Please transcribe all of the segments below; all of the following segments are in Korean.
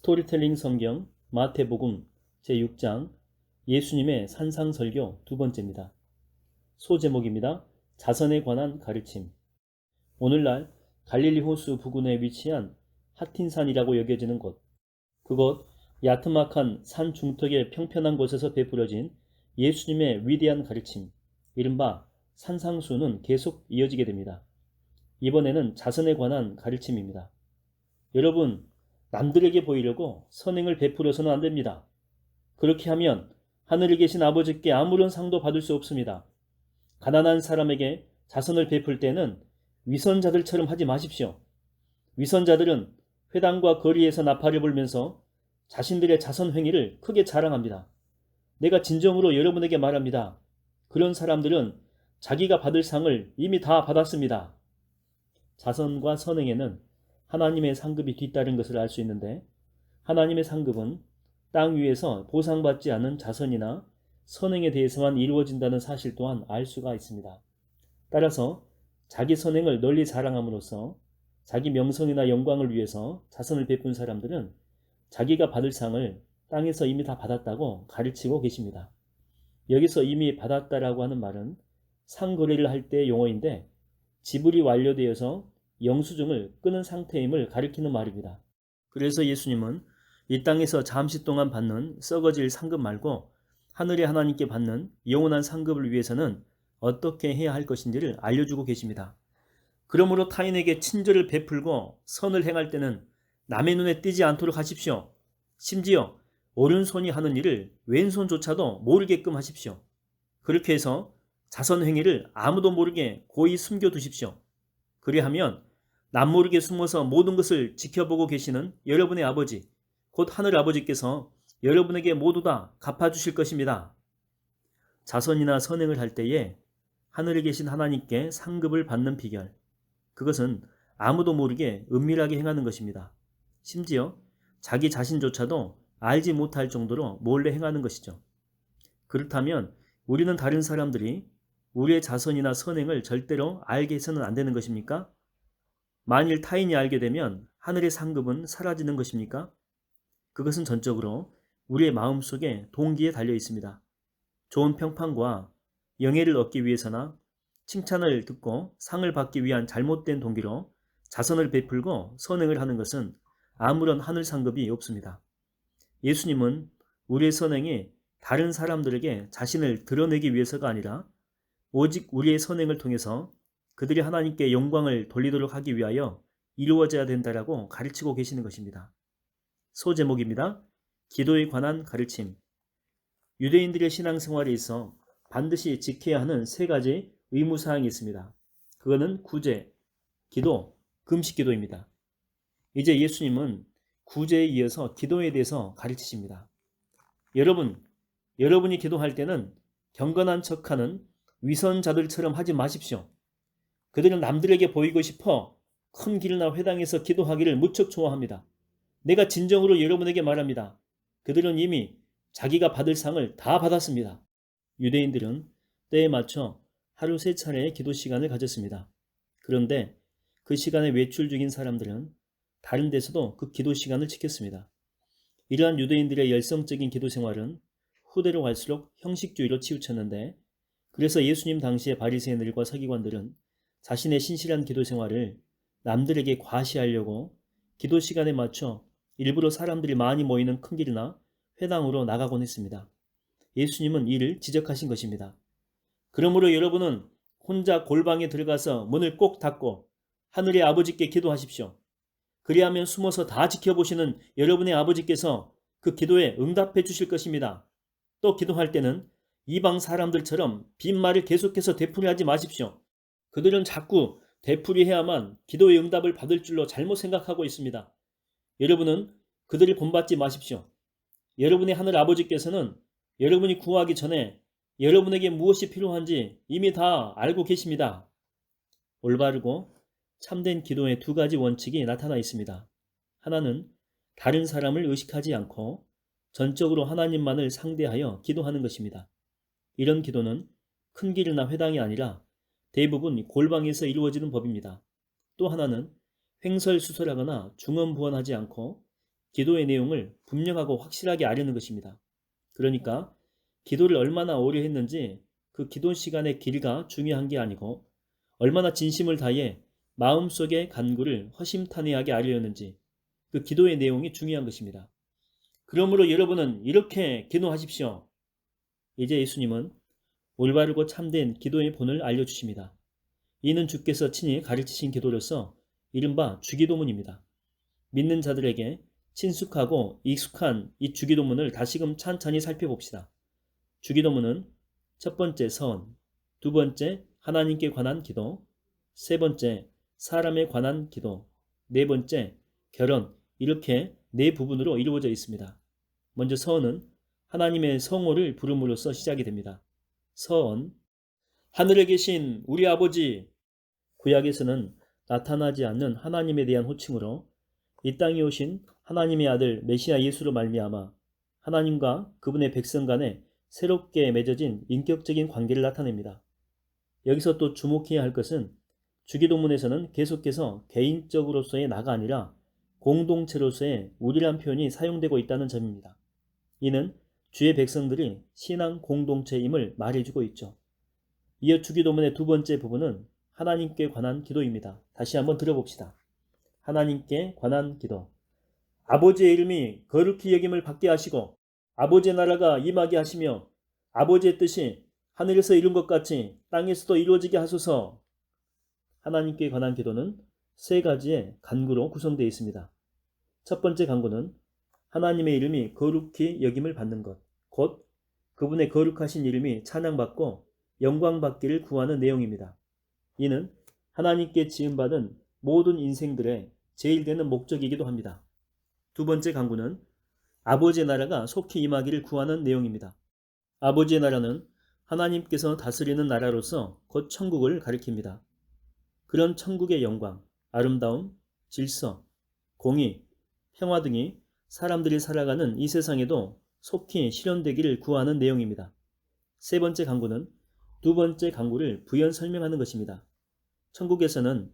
스토리텔링 성경 마태복음 제6장 예수님의 산상설교 두 번째입니다. 소제목입니다. 자선에 관한 가르침. 오늘날 갈릴리 호수 부근에 위치한 하틴산이라고 여겨지는 곳. 그곳 야트막한 산 중턱의 평편한 곳에서 베풀어진 예수님의 위대한 가르침, 이른바 산상수는 계속 이어지게 됩니다. 이번에는 자선에 관한 가르침입니다. 여러분, 남들에게 보이려고 선행을 베풀어서는 안 됩니다. 그렇게 하면 하늘에 계신 아버지께 아무런 상도 받을 수 없습니다. 가난한 사람에게 자선을 베풀 때는 위선자들처럼 하지 마십시오. 위선자들은 회당과 거리에서 나팔을 불면서 자신들의 자선 행위를 크게 자랑합니다. 내가 진정으로 여러분에게 말합니다. 그런 사람들은 자기가 받을 상을 이미 다 받았습니다. 자선과 선행에는 하나님의 상급이 뒤따른 것을 알 수 있는데, 하나님의 상급은 땅 위에서 보상받지 않은 자선이나 선행에 대해서만 이루어진다는 사실 또한 알 수가 있습니다. 따라서 자기 선행을 널리 자랑함으로써 자기 명성이나 영광을 위해서 자선을 베푼 사람들은 자기가 받을 상을 땅에서 이미 다 받았다고 가르치고 계십니다. 여기서 이미 받았다라고 하는 말은 상거래를 할 때의 용어인데, 지불이 완료되어서 영수증을 끄는 상태임을 가리키는 말입니다. 그래서 예수님은 이 땅에서 잠시 동안 받는 썩어질 상급 말고 하늘의 하나님께 받는 영원한 상급을 위해서는 어떻게 해야 할 것인지를 알려주고 계십니다. 그러므로 타인에게 친절을 베풀고 선을 행할 때는 남의 눈에 띄지 않도록 하십시오. 심지어 오른손이 하는 일을 왼손조차도 모르게끔 하십시오. 그렇게 해서 자선 행위를 아무도 모르게 고이 숨겨두십시오. 그리하면 남모르게 숨어서 모든 것을 지켜보고 계시는 여러분의 아버지, 곧 하늘 아버지께서 여러분에게 모두 다 갚아주실 것입니다. 자선이나 선행을 할 때에 하늘에 계신 하나님께 상급을 받는 비결, 그것은 아무도 모르게 은밀하게 행하는 것입니다. 심지어 자기 자신조차도 알지 못할 정도로 몰래 행하는 것이죠. 그렇다면 우리는 다른 사람들이 우리의 자선이나 선행을 절대로 알게 해서는 안 되는 것입니까? 만일 타인이 알게 되면 하늘의 상급은 사라지는 것입니까? 그것은 전적으로 우리의 마음속에 동기에 달려 있습니다. 좋은 평판과 영예를 얻기 위해서나 칭찬을 듣고 상을 받기 위한 잘못된 동기로 자선을 베풀고 선행을 하는 것은 아무런 하늘 상급이 없습니다. 예수님은 우리의 선행이 다른 사람들에게 자신을 드러내기 위해서가 아니라 오직 우리의 선행을 통해서 그들이 하나님께 영광을 돌리도록 하기 위하여 이루어져야 된다라고 가르치고 계시는 것입니다. 소제목입니다. 기도에 관한 가르침. 유대인들의 신앙생활에 있어 반드시 지켜야 하는 세 가지 의무사항이 있습니다. 그거는 구제, 기도, 금식기도입니다. 이제 예수님은 구제에 이어서 기도에 대해서 가르치십니다. 여러분이 기도할 때는 경건한 척하는 위선자들처럼 하지 마십시오. 그들은 남들에게 보이고 싶어 큰 길이나 회당에서 기도하기를 무척 좋아합니다. 내가 진정으로 여러분에게 말합니다. 그들은 이미 자기가 받을 상을 다 받았습니다. 유대인들은 때에 맞춰 하루 3차례의 기도 시간을 가졌습니다. 그런데 그 시간에 외출 중인 사람들은 다른 데서도 그 기도 시간을 지켰습니다. 이러한 유대인들의 열성적인 기도 생활은 후대로 갈수록 형식주의로 치우쳤는데, 그래서 예수님 당시의 바리새인들과 서기관들은 자신의 신실한 기도 생활을 남들에게 과시하려고 기도 시간에 맞춰 일부러 사람들이 많이 모이는 큰 길이나 회당으로 나가곤 했습니다. 예수님은 이를 지적하신 것입니다. 그러므로 여러분은 혼자 골방에 들어가서 문을 꼭 닫고 하늘의 아버지께 기도하십시오. 그리하면 숨어서 다 지켜보시는 여러분의 아버지께서 그 기도에 응답해 주실 것입니다. 또 기도할 때는 이방 사람들처럼 빈말을 계속해서 되풀이하지 마십시오. 그들은 자꾸 되풀이해야만 기도의 응답을 받을 줄로 잘못 생각하고 있습니다. 여러분은 그들을 본받지 마십시오. 여러분의 하늘 아버지께서는 여러분이 구하기 전에 여러분에게 무엇이 필요한지 이미 다 알고 계십니다. 올바르고 참된 기도의 두 가지 원칙이 나타나 있습니다. 하나는 다른 사람을 의식하지 않고 전적으로 하나님만을 상대하여 기도하는 것입니다. 이런 기도는 큰 길이나 회당이 아니라 대부분 골방에서 이루어지는 법입니다. 또 하나는 횡설수설하거나 중언부언하지 않고 기도의 내용을 분명하고 확실하게 아려는 것입니다. 그러니까 기도를 얼마나 오래 했는지 그 기도 시간의 길이가 중요한 게 아니고 얼마나 진심을 다해 마음속의 간구를 허심탄회하게 아뢰었는지 그 기도의 내용이 중요한 것입니다. 그러므로 여러분은 이렇게 기도하십시오. 이제 예수님은 올바르고 참된 기도의 본을 알려주십니다. 이는 주께서 친히 가르치신 기도로서 이른바 주기도문입니다. 믿는 자들에게 친숙하고 익숙한 이 주기도문을 다시금 찬찬히 살펴봅시다. 주기도문은 첫 번째 서원, 두 번째 하나님께 관한 기도, 세 번째 사람에 관한 기도, 네 번째 결혼, 이렇게 네 부분으로 이루어져 있습니다. 먼저 서원은 하나님의 성호를 부름으로써 시작이 됩니다. 서원, 하늘에 계신 우리 아버지. 구약에서는 나타나지 않는 하나님에 대한 호칭으로 이 땅에 오신 하나님의 아들 메시아 예수로 말미암아 하나님과 그분의 백성 간에 새롭게 맺어진 인격적인 관계를 나타냅니다. 여기서 또 주목해야 할 것은 주기도문에서는 계속해서 개인적으로서의 나가 아니라 공동체로서의 우리란 표현이 사용되고 있다는 점입니다. 이는 주의 백성들이 신앙 공동체임을 말해주고 있죠. 이어 주기도문의 두 번째 부분은 하나님께 관한 기도입니다. 다시 한번 들어봅시다. 하나님께 관한 기도. 아버지의 이름이 거룩히 여김을 받게 하시고 아버지의 나라가 임하게 하시며 아버지의 뜻이 하늘에서 이룬 것 같이 땅에서도 이루어지게 하소서. 하나님께 관한 기도는 세 가지의 간구로 구성되어 있습니다. 첫 번째 간구는 하나님의 이름이 거룩히 여김을 받는 것, 곧 그분의 거룩하신 이름이 찬양받고 영광받기를 구하는 내용입니다. 이는 하나님께 지음받은 모든 인생들의 제일 되는 목적이기도 합니다. 두 번째 간구는 아버지의 나라가 속히 임하기를 구하는 내용입니다. 아버지의 나라는 하나님께서 다스리는 나라로서 곧 천국을 가리킵니다. 그런 천국의 영광, 아름다움, 질서, 공의, 평화 등이 사람들이 살아가는 이 세상에도 속히 실현되기를 구하는 내용입니다. 세 번째 간구는 두 번째 간구를 부연 설명하는 것입니다. 천국에서는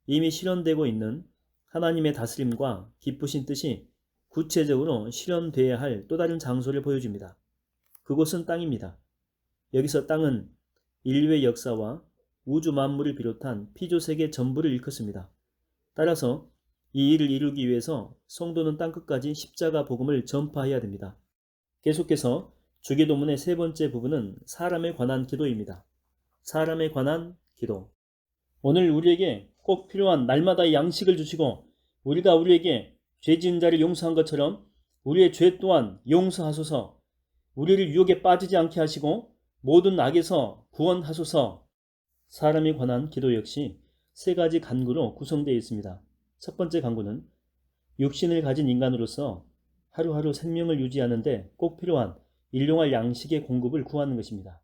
이미 실현되고 있는 하나님의 다스림과 기쁘신 뜻이 구체적으로 실현되어야 할 또 다른 장소를 보여줍니다. 그곳은 땅입니다. 여기서 땅은 인류의 역사와 우주 만물을 비롯한 피조세계 전부를 일컫습니다. 따라서 이 일을 이루기 위해서 성도는 땅끝까지 십자가 복음을 전파해야 됩니다. 계속해서 주기도문의 세 번째 부분은 사람에 관한 기도입니다. 사람에 관한 기도. 오늘 우리에게 꼭 필요한 날마다의 양식을 주시고 우리가 우리에게 죄 지은 자를 용서한 것처럼 우리의 죄 또한 용서하소서. 우리를 유혹에 빠지지 않게 하시고 모든 악에서 구원하소서. 사람에 관한 기도 역시 세 가지 간구로 구성되어 있습니다. 첫 번째 간구는 육신을 가진 인간으로서 하루하루 생명을 유지하는데 꼭 필요한 일용할 양식의 공급을 구하는 것입니다.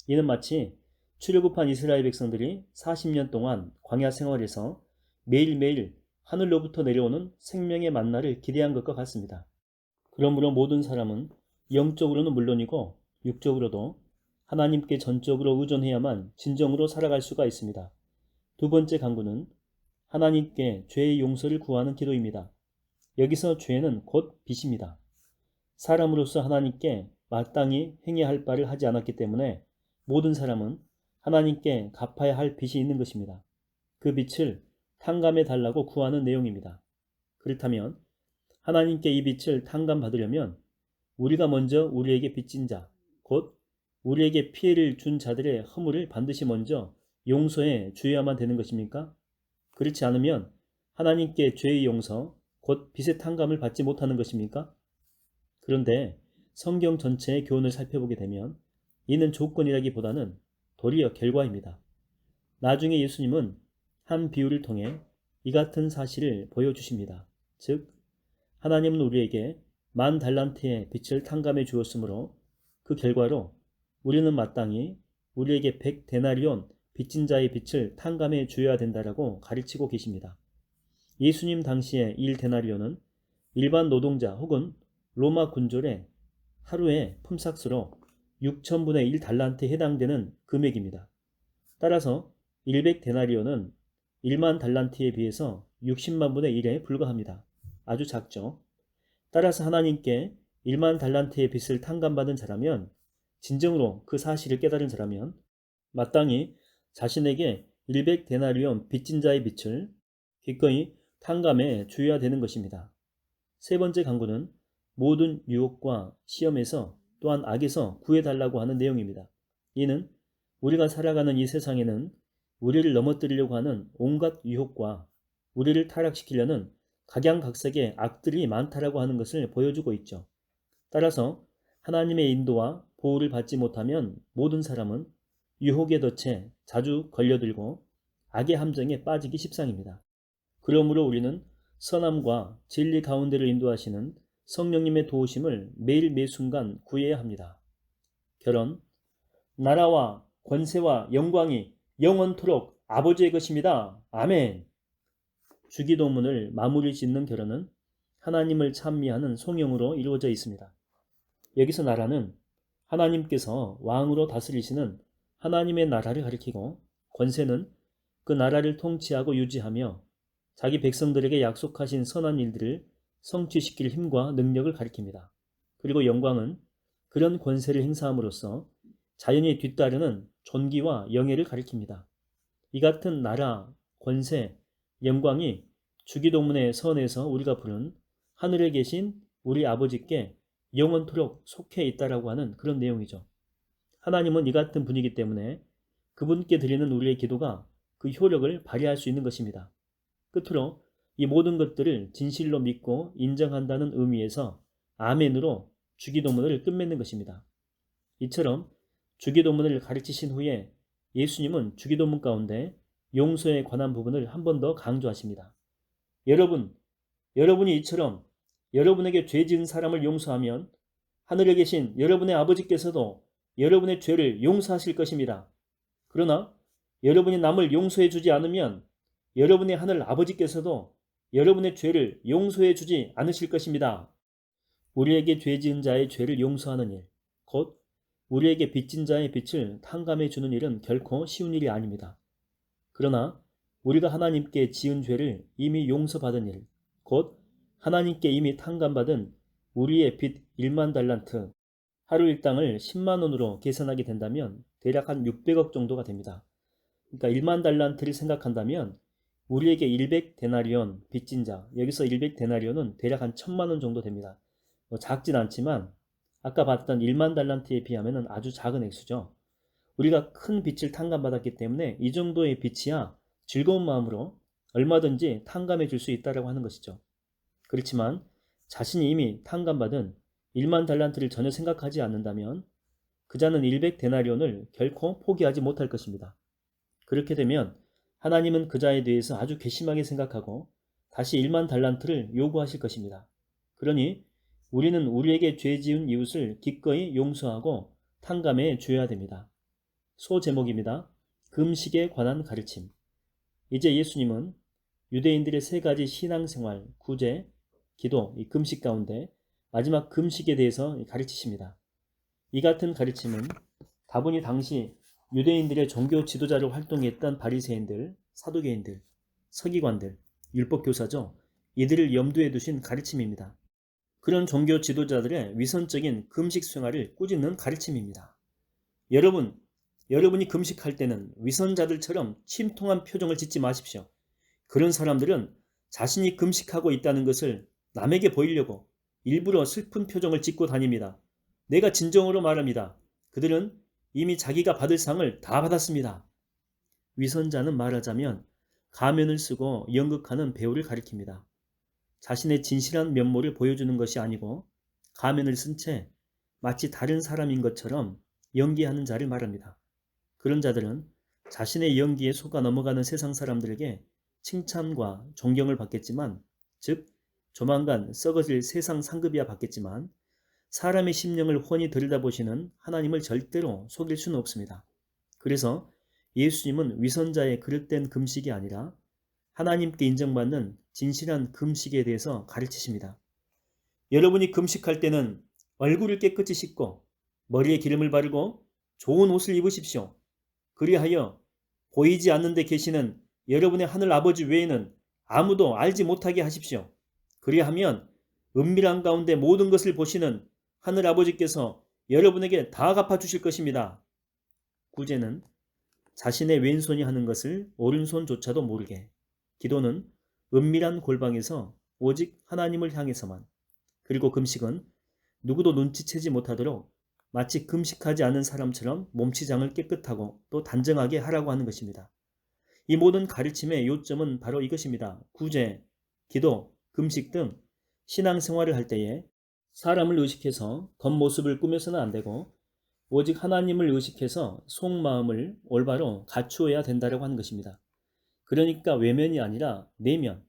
이는 마치 출애굽한 이스라엘 백성들이 40년 동안 광야 생활에서 매일매일 하늘로부터 내려오는 생명의 만나를 기대한 것과 같습니다. 그러므로 모든 사람은 영적으로는 물론이고 육적으로도 하나님께 전적으로 의존해야만 진정으로 살아갈 수가 있습니다. 두 번째 간구는 하나님께 죄의 용서를 구하는 기도입니다. 여기서 죄는 곧 빚입니다. 사람으로서 하나님께 마땅히 행해야 할 바를 하지 않았기 때문에 모든 사람은 하나님께 갚아야 할 빚이 있는 것입니다. 그 빚을 탕감해 달라고 구하는 내용입니다. 그렇다면 하나님께 이 빚을 탕감받으려면 우리가 먼저 우리에게 빚진 자, 곧 우리에게 피해를 준 자들의 허물을 반드시 먼저 용서해 주어야만 되는 것입니까? 그렇지 않으면 하나님께 죄의 용서, 곧 빚의 탕감을 받지 못하는 것입니까? 그런데 성경 전체의 교훈을 살펴보게 되면 이는 조건이라기보다는 도리어 결과입니다. 나중에 예수님은 한 비유를 통해 이 같은 사실을 보여주십니다. 즉, 하나님은 우리에게 10,000달란트의 빚을 탕감해 주었으므로 그 결과로 우리는 마땅히 우리에게 100데나리온 빚진 자의 빚을 탕감해 주어야 된다라고 가르치고 계십니다. 예수님 당시의 1데나리온은 일반 노동자 혹은 로마 군졸의 하루의 품삯으로 6,000분의 1달란트에 해당되는 금액입니다. 따라서 100데나리온은 1만 달란트에 비해서 60만 분의 1에 불과합니다. 아주 작죠. 따라서 하나님께 1만 달란트의 빚을 탕감받은 자라면, 진정으로 그 사실을 깨달은 자라면 마땅히 자신에게 100데나리온 빚진 자의 빚을 기꺼이 탕감해 주어야 되는 것입니다. 세 번째 강구는 모든 유혹과 시험에서 또한 악에서 구해달라고 하는 내용입니다. 이는 우리가 살아가는 이 세상에는 우리를 넘어뜨리려고 하는 온갖 유혹과 우리를 타락시키려는 각양각색의 악들이 많다라고 하는 것을 보여주고 있죠. 따라서 하나님의 인도와 보호를 받지 못하면 모든 사람은 유혹의 덫에 자주 걸려들고 악의 함정에 빠지기 십상입니다. 그러므로 우리는 선함과 진리 가운데를 인도하시는 성령님의 도우심을 매일 매순간 구해야 합니다. 결론. 나라와 권세와 영광이 영원토록 아버지의 것입니다. 아멘. 주기도문을 마무리 짓는 결론은 하나님을 찬미하는 송영으로 이루어져 있습니다. 여기서 나라는 하나님께서 왕으로 다스리시는 하나님의 나라를 가리키고, 권세는 그 나라를 통치하고 유지하며 자기 백성들에게 약속하신 선한 일들을 성취시킬 힘과 능력을 가리킵니다. 그리고 영광은 그런 권세를 행사함으로써 자연히 뒤따르는 존귀와 영예를 가리킵니다. 이 같은 나라, 권세, 영광이 주기도문의 선에서 우리가 부른 하늘에 계신 우리 아버지께 영원토록 속해 있다라고 하는 그런 내용이죠. 하나님은 이 같은 분이기 때문에 그분께 드리는 우리의 기도가 그 효력을 발휘할 수 있는 것입니다. 끝으로 이 모든 것들을 진실로 믿고 인정한다는 의미에서 아멘으로 주기도문을 끝맺는 것입니다. 이처럼 주기도문을 가르치신 후에 예수님은 주기도문 가운데 용서에 관한 부분을 한 번 더 강조하십니다. 여러분이 이처럼 여러분에게 죄 지은 사람을 용서하면 하늘에 계신 여러분의 아버지께서도 여러분의 죄를 용서하실 것입니다. 그러나 여러분이 남을 용서해 주지 않으면 여러분의 하늘 아버지께서도 여러분의 죄를 용서해 주지 않으실 것입니다. 우리에게 죄 지은 자의 죄를 용서하는 일, 곧 우리에게 빚진 자의 빚을 탕감해 주는 일은 결코 쉬운 일이 아닙니다. 그러나 우리가 하나님께 지은 죄를 이미 용서받은 일, 곧 하나님께 이미 탕감받은 우리의 빚 1만 달란트, 하루 일당을 10만 원으로 계산하게 된다면 대략 한 600억 정도가 됩니다. 그러니까 1만 달란트를 생각한다면 우리에게 100데나리온 빚진 자, 여기서 100데나리온은 대략 한 1000만 원 정도 됩니다. 작진 않지만 아까 봤던 1만 달란트에 비하면 아주 작은 액수죠. 우리가 큰 빚을 탕감받았기 때문에 이 정도의 빚이야 즐거운 마음으로 얼마든지 탕감해 줄 수 있다고 하는 것이죠. 그렇지만 자신이 이미 탕감받은 1만 달란트를 전혀 생각하지 않는다면 그 자는 100데나리온을 결코 포기하지 못할 것입니다. 그렇게 되면 하나님은 그 자에 대해서 아주 괘씸하게 생각하고 다시 1만 달란트를 요구하실 것입니다. 그러니 우리는 우리에게 죄 지은 이웃을 기꺼이 용서하고 탕감해 줘야 됩니다. 소제목입니다. 금식에 관한 가르침. 이제 예수님은 유대인들의 세 가지 신앙생활, 구제, 기도, 이 금식 가운데 마지막 금식에 대해서 가르치십니다. 이 같은 가르침은 다분히 당시 유대인들의 종교 지도자로 활동했던 바리새인들, 사두개인들, 서기관들, 율법교사죠. 이들을 염두에 두신 가르침입니다. 그런 종교 지도자들의 위선적인 금식 생활을 꾸짖는 가르침입니다. 여러분이 금식할 때는 위선자들처럼 침통한 표정을 짓지 마십시오. 그런 사람들은 자신이 금식하고 있다는 것을 남에게 보이려고 일부러 슬픈 표정을 짓고 다닙니다. 내가 진정으로 말합니다. 그들은 이미 자기가 받을 상을 다 받았습니다. 위선자는 말하자면 가면을 쓰고 연극하는 배우를 가리킵니다. 자신의 진실한 면모를 보여주는 것이 아니고 가면을 쓴 채 마치 다른 사람인 것처럼 연기하는 자를 말합니다. 그런 자들은 자신의 연기에 속아 넘어가는 세상 사람들에게 칭찬과 존경을 받겠지만, 즉 조만간 썩어질 세상 상급이야 받겠지만 사람의 심령을 훤히 들여다보시는 하나님을 절대로 속일 수는 없습니다. 그래서 예수님은 위선자의 그릇된 금식이 아니라 하나님께 인정받는 진실한 금식에 대해서 가르치십니다. 여러분이 금식할 때는 얼굴을 깨끗이 씻고 머리에 기름을 바르고 좋은 옷을 입으십시오. 그리하여 보이지 않는 데 계시는 여러분의 하늘 아버지 외에는 아무도 알지 못하게 하십시오. 그리하면 은밀한 가운데 모든 것을 보시는 하늘 아버지께서 여러분에게 다 갚아주실 것입니다. 구제는 자신의 왼손이 하는 것을 오른손조차도 모르게, 기도는 은밀한 골방에서 오직 하나님을 향해서만, 그리고 금식은 누구도 눈치채지 못하도록 마치 금식하지 않은 사람처럼 몸치장을 깨끗하고 또 단정하게 하라고 하는 것입니다. 이 모든 가르침의 요점은 바로 이것입니다. 구제, 기도, 금식 등 신앙생활을 할 때에 사람을 의식해서 겉모습을 꾸며서는 안 되고 오직 하나님을 의식해서 속마음을 올바로 갖추어야 된다고 하는 것입니다. 그러니까 외면이 아니라 내면,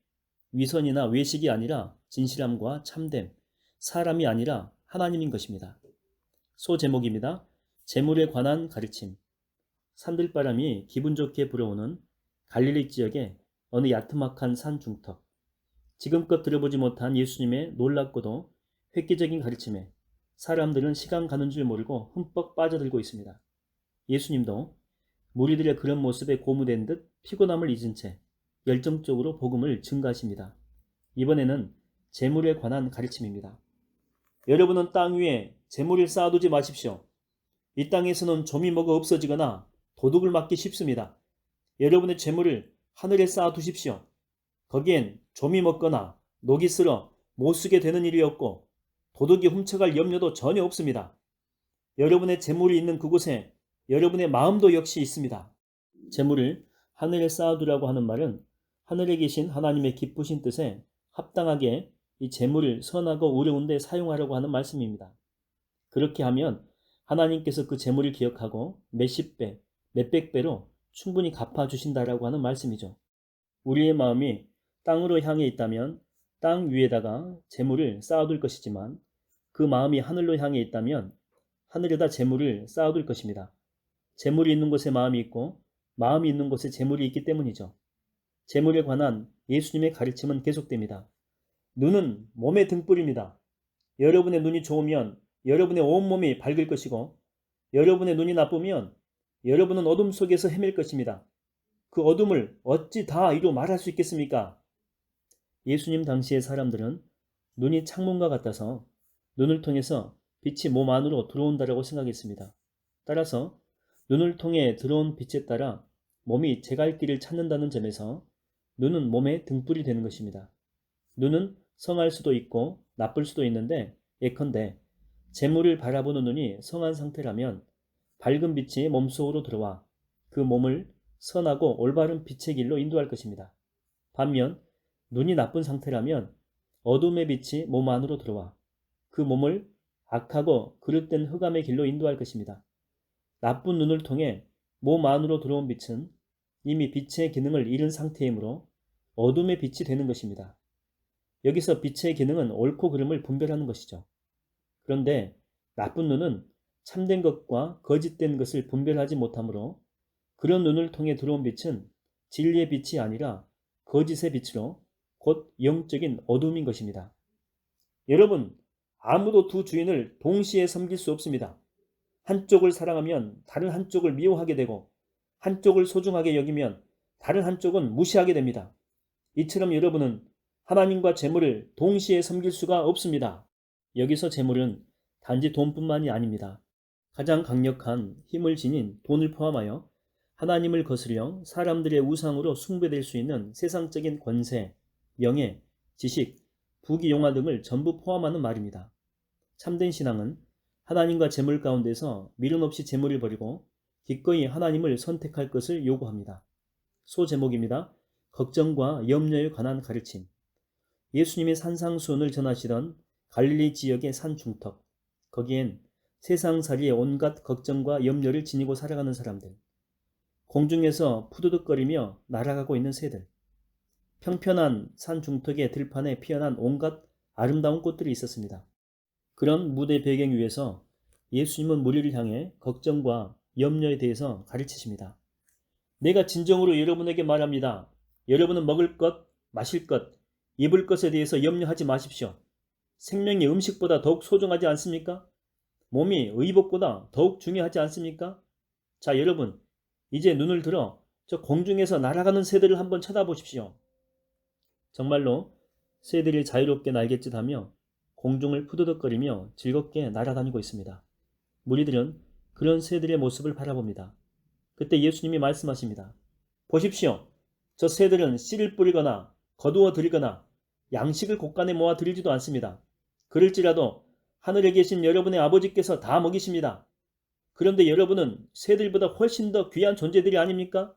위선이나 외식이 아니라 진실함과 참됨, 사람이 아니라 하나님인 것입니다. 소제목입니다. 재물에 관한 가르침. 산들바람이 기분 좋게 불어오는 갈릴리 지역의 어느 야트막한 산 중턱. 지금껏 들어보지 못한 예수님의 놀랍고도 획기적인 가르침에 사람들은 시간 가는 줄 모르고 흠뻑 빠져들고 있습니다. 예수님도 무리들의 그런 모습에 고무된 듯 피곤함을 잊은 채 열정적으로 복음을 증가하십니다. 이번에는 재물에 관한 가르침입니다. 여러분은 땅 위에 재물을 쌓아두지 마십시오. 이 땅에서는 좀이 뭐가 없어지거나 도둑을 맞기 쉽습니다. 여러분의 재물을 하늘에 쌓아두십시오. 거기엔 좀이 먹거나 녹이 쓸어 못 쓰게 되는 일이 없고 도둑이 훔쳐갈 염려도 전혀 없습니다. 여러분의 재물이 있는 그곳에 여러분의 마음도 역시 있습니다. 재물을 하늘에 쌓아두라고 하는 말은 하늘에 계신 하나님의 기쁘신 뜻에 합당하게 이 재물을 선하고 의로운 데 사용하려고 하는 말씀입니다. 그렇게 하면 하나님께서 그 재물을 기억하고 몇십 배, 몇백 배로 충분히 갚아주신다라고 하는 말씀이죠. 우리의 마음이 땅으로 향해 있다면 땅 위에다가 재물을 쌓아둘 것이지만 그 마음이 하늘로 향해 있다면 하늘에다 재물을 쌓아둘 것입니다. 재물이 있는 곳에 마음이 있고 마음이 있는 곳에 재물이 있기 때문이죠. 재물에 관한 예수님의 가르침은 계속됩니다. 눈은 몸의 등불입니다. 여러분의 눈이 좋으면 여러분의 온몸이 밝을 것이고 여러분의 눈이 나쁘면 여러분은 어둠 속에서 헤맬 것입니다. 그 어둠을 어찌 다 이루 말할 수 있겠습니까? 예수님 당시의 사람들은 눈이 창문과 같아서 눈을 통해서 빛이 몸 안으로 들어온다고 생각했습니다. 따라서 눈을 통해 들어온 빛에 따라 몸이 제갈 길을 찾는다는 점에서 눈은 몸의 등불이 되는 것입니다. 눈은 성할 수도 있고 나쁠 수도 있는데 예컨대 재물을 바라보는 눈이 성한 상태라면 밝은 빛이 몸속으로 들어와 그 몸을 선하고 올바른 빛의 길로 인도할 것입니다. 반면 눈이 나쁜 상태라면 어둠의 빛이 몸 안으로 들어와 그 몸을 악하고 그릇된 흑암의 길로 인도할 것입니다. 나쁜 눈을 통해 몸 안으로 들어온 빛은 이미 빛의 기능을 잃은 상태이므로 어둠의 빛이 되는 것입니다. 여기서 빛의 기능은 옳고 그름을 분별하는 것이죠. 그런데 나쁜 눈은 참된 것과 거짓된 것을 분별하지 못하므로 그런 눈을 통해 들어온 빛은 진리의 빛이 아니라 거짓의 빛으로 곧 영적인 어둠인 것입니다. 여러분, 아무도 두 주인을 동시에 섬길 수 없습니다. 한쪽을 사랑하면 다른 한쪽을 미워하게 되고 한쪽을 소중하게 여기면 다른 한쪽은 무시하게 됩니다. 이처럼 여러분은 하나님과 재물을 동시에 섬길 수가 없습니다. 여기서 재물은 단지 돈뿐만이 아닙니다. 가장 강력한 힘을 지닌 돈을 포함하여 하나님을 거스려 사람들의 우상으로 숭배될 수 있는 세상적인 권세, 명예, 지식, 부귀영화 등을 전부 포함하는 말입니다. 참된 신앙은 하나님과 재물 가운데서 미련 없이 재물을 버리고 기꺼이 하나님을 선택할 것을 요구합니다. 소제목입니다. 걱정과 염려에 관한 가르침. 예수님이 산상수훈을 전하시던 갈릴리 지역의 산 중턱, 거기엔 세상살이의 온갖 걱정과 염려를 지니고 살아가는 사람들, 공중에서 푸드득거리며 날아가고 있는 새들, 평편한 산 중턱의 들판에 피어난 온갖 아름다운 꽃들이 있었습니다. 그런 무대 배경 위에서 예수님은 무리를 향해 걱정과 염려에 대해서 가르치십니다. 내가 진정으로 여러분에게 말합니다. 여러분은 먹을 것, 마실 것, 입을 것에 대해서 염려하지 마십시오. 생명이 음식보다 더욱 소중하지 않습니까? 몸이 의복보다 더욱 중요하지 않습니까? 자, 여러분, 이제 눈을 들어 저 공중에서 날아가는 새들을 한번 쳐다보십시오. 정말로 새들이 자유롭게 날갯짓하며 공중을 푸드덕거리며 즐겁게 날아다니고 있습니다. 무리들은 그런 새들의 모습을 바라봅니다. 그때 예수님이 말씀하십니다. 보십시오. 저 새들은 씨를 뿌리거나 거두어 들이거나 양식을 곳간에 모아 들이지도 않습니다. 그럴지라도 하늘에 계신 여러분의 아버지께서 다 먹이십니다. 그런데 여러분은 새들보다 훨씬 더 귀한 존재들이 아닙니까?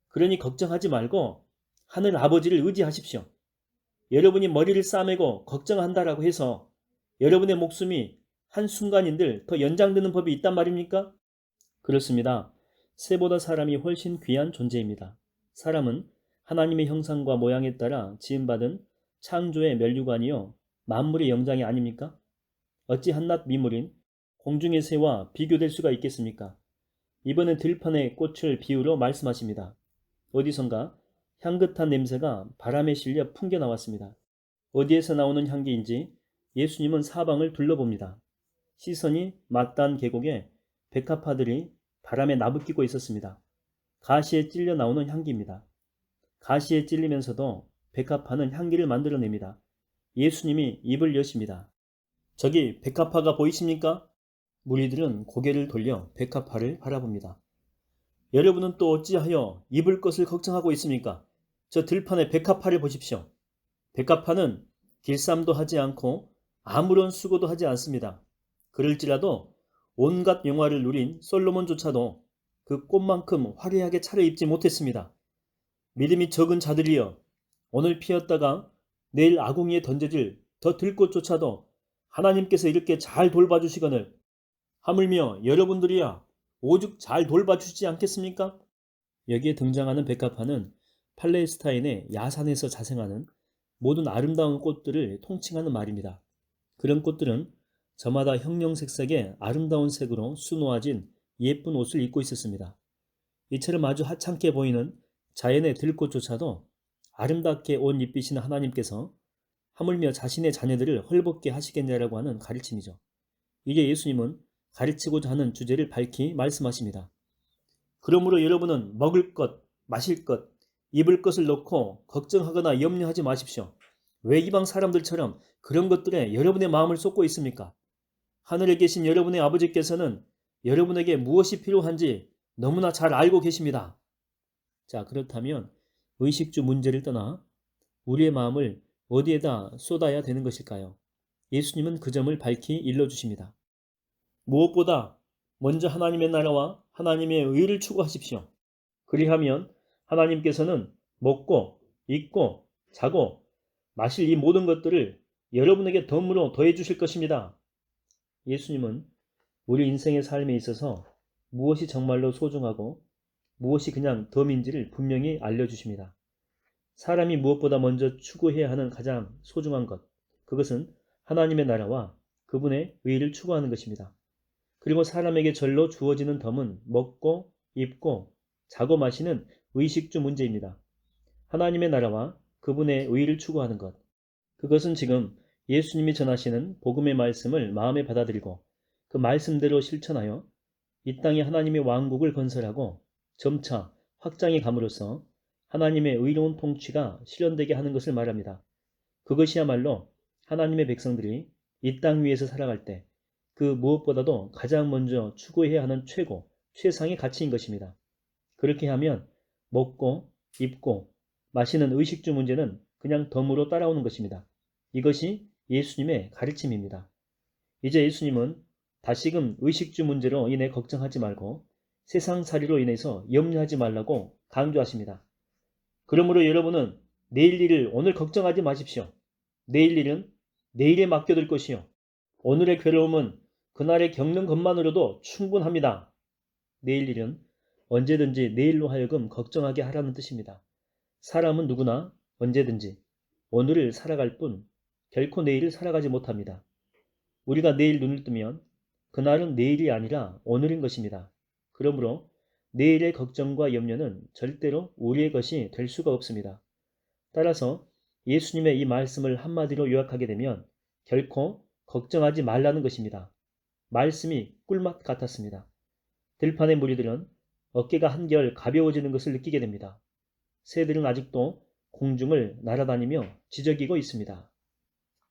그러니 걱정하지 말고 하늘 아버지를 의지하십시오. 여러분이 머리를 싸매고 걱정한다라고 해서 여러분의 목숨이 한순간인들 더 연장되는 법이 있단 말입니까? 그렇습니다. 새보다 사람이 훨씬 귀한 존재입니다. 사람은 하나님의 형상과 모양에 따라 지음받은 창조의 면류관이요 만물의 영장이 아닙니까? 어찌 한낱 미물인 공중의 새와 비교될 수가 있겠습니까? 이번엔 들판의 꽃을 비유로 말씀하십니다. 어디선가 향긋한 냄새가 바람에 실려 풍겨 나왔습니다. 어디에서 나오는 향기인지 예수님은 사방을 둘러봅니다. 시선이 마단 계곡에 백합화들이 바람에 나부끼고 있었습니다. 가시에 찔려 나오는 향기입니다. 가시에 찔리면서도 백합화는 향기를 만들어냅니다. 예수님이 입을 여십니다. 저기 백합화가 보이십니까? 무리들은 고개를 돌려 백합화를 바라봅니다. 여러분은 또 어찌하여 입을 것을 걱정하고 있습니까? 저 들판의 백합화를 보십시오. 백합화는 길쌈도 하지 않고 아무런 수고도 하지 않습니다. 그럴지라도 온갖 영화를 누린 솔로몬조차도 그 꽃만큼 화려하게 차려입지 못했습니다. 믿음이 적은 자들이여, 오늘 피었다가 내일 아궁이에 던져질 더 들꽃조차도 하나님께서 이렇게 잘 돌봐주시거늘 하물며 여러분들이야 오죽 잘 돌봐주시지 않겠습니까? 여기에 등장하는 백합화는 팔레스타인의 야산에서 자생하는 모든 아름다운 꽃들을 통칭하는 말입니다. 그런 꽃들은 저마다 형형색색의 아름다운 색으로 수놓아진 예쁜 옷을 입고 있었습니다. 이처럼 아주 하찮게 보이는 자연의 들꽃조차도 아름답게 옷 입히시는 하나님께서 하물며 자신의 자녀들을 헐벗게 하시겠냐라고 하는 가르침이죠. 이게 예수님은 가르치고자 하는 주제를 밝히 말씀하십니다. 그러므로 여러분은 먹을 것, 마실 것, 입을 것을 놓고 걱정하거나 염려하지 마십시오. 왜 이방 사람들처럼 그런 것들에 여러분의 마음을 쏟고 있습니까? 하늘에 계신 여러분의 아버지께서는 여러분에게 무엇이 필요한지 너무나 잘 알고 계십니다. 자, 그렇다면 의식주 문제를 떠나 우리의 마음을 어디에다 쏟아야 되는 것일까요? 예수님은 그 점을 밝히 일러주십니다. 무엇보다 먼저 하나님의 나라와 하나님의 의를 추구하십시오. 그리하면 하나님께서는 먹고 입고 자고 마실 이 모든 것들을 여러분에게 덤으로 더해 주실 것입니다. 예수님은 우리 인생의 삶에 있어서 무엇이 정말로 소중하고 무엇이 그냥 덤인지를 분명히 알려주십니다. 사람이 무엇보다 먼저 추구해야 하는 가장 소중한 것, 그것은 하나님의 나라와 그분의 의를 추구하는 것입니다. 그리고 사람에게 절로 주어지는 덤은 먹고 입고 자고 마시는 의식주 문제입니다. 하나님의 나라와 그분의 의를 추구하는 것, 그것은 지금 예수님이 전하시는 복음의 말씀을 마음에 받아들이고 그 말씀대로 실천하여 이 땅에 하나님의 왕국을 건설하고 점차 확장해 감으로써 하나님의 의로운 통치가 실현되게 하는 것을 말합니다. 그것이야말로 하나님의 백성들이 이 땅 위에서 살아갈 때 그 무엇보다도 가장 먼저 추구해야 하는 최고, 최상의 가치인 것입니다. 그렇게 하면 먹고 입고 마시는 의식주 문제는 그냥 덤으로 따라오는 것입니다. 이것이 예수님의 가르침입니다. 이제 예수님은 다시금 의식주 문제로 인해 걱정하지 말고 세상살이로 인해서 염려하지 말라고 강조하십니다. 그러므로 여러분은 내일 일을 오늘 걱정하지 마십시오. 내일 일은 내일에 맡겨둘 것이요. 오늘의 괴로움은 그날에 겪는 것만으로도 충분합니다. 내일 일은 언제든지 내일로 하여금 걱정하게 하라는 뜻입니다. 사람은 누구나 언제든지 오늘을 살아갈 뿐 결코 내일을 살아가지 못합니다. 우리가 내일 눈을 뜨면 그날은 내일이 아니라 오늘인 것입니다. 그러므로 내일의 걱정과 염려는 절대로 우리의 것이 될 수가 없습니다. 따라서 예수님의 이 말씀을 한마디로 요약하게 되면 결코 걱정하지 말라는 것입니다. 말씀이 꿀맛 같았습니다. 들판의 무리들은 어깨가 한결 가벼워지는 것을 느끼게 됩니다. 새들은 아직도 공중을 날아다니며 지저귀고 있습니다.